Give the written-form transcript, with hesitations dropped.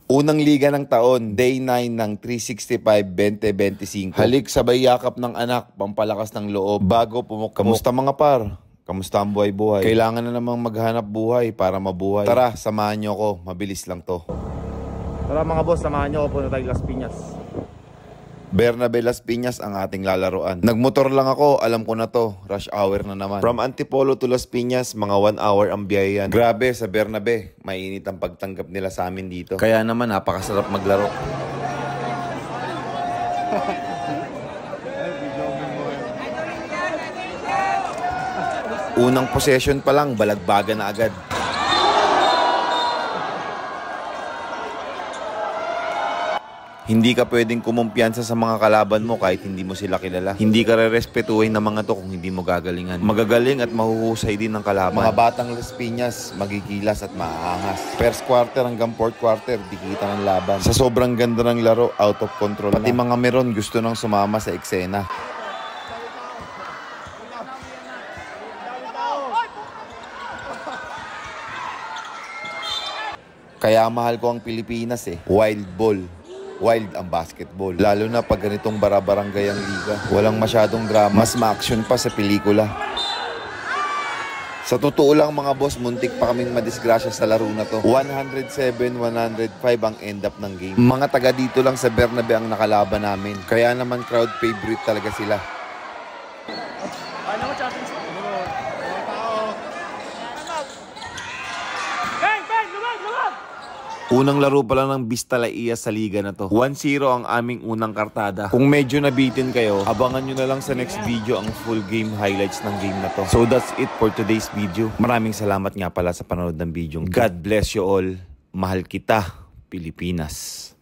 Unang liga ng taon, day 9 ng 365-2025. Halik sabay yakap ng anak, pampalakas ng loob, bago pumukpok. Kamusta mga par? Kamusta ang buhay-buhay? Kailangan na namang maghanap buhay para mabuhay. Tara, samahan nyo ko, mabilis lang to. Tara mga boss, samahan nyo ako, punta tayo Las Piñas. Bernabe Las Piñas ang ating lalaruan. Nagmotor lang ako, alam ko na to, rush hour na naman. From Antipolo to Las Piñas, mga 1 hour ang biyayan. Grabe, sa Bernabe, mainit ang pagtanggap nila sa amin dito. Kaya naman, napakasarap maglaro. Unang possession pa lang, balagbagan na agad. Hindi ka pwedeng kumumpiyansa sa mga kalaban mo kahit hindi mo sila kilala. Hindi ka rerespetuhin ng mga to kung hindi mo gagalingan. Magagaling at mahuhusay din ng kalaban. Mga batang Las Piñas, magigilas at maaangas. First quarter hanggang fourth quarter, dikita ng laban. Sa sobrang ganda ng laro, out of control na. Pati mga meron gusto nang sumama sa eksena. Kaya mahal ko ang Pilipinas eh. Wild ball. Wild ang basketball. Lalo na pag ganitong barabarangay ang liga. Walang masyadong drama. Mas ma-action pa sa pelikula. Sa totoo lang mga boss, muntik pa kaming madisgrasya sa laro na to. 107-105 ang end up ng game. Mga taga dito lang sa Bernabe ang nakalaban namin. Kaya naman crowd favorite talaga sila. Unang laro pa lang ng Vista Laia sa liga na to. 1-0 ang aming unang kartada. Kung medyo nabitin kayo, abangan nyo na lang sa next video ang full game highlights ng game na to. So that's it for today's video. Maraming salamat nga pala sa panonood ng video. God bless you all. Mahal kita, Pilipinas.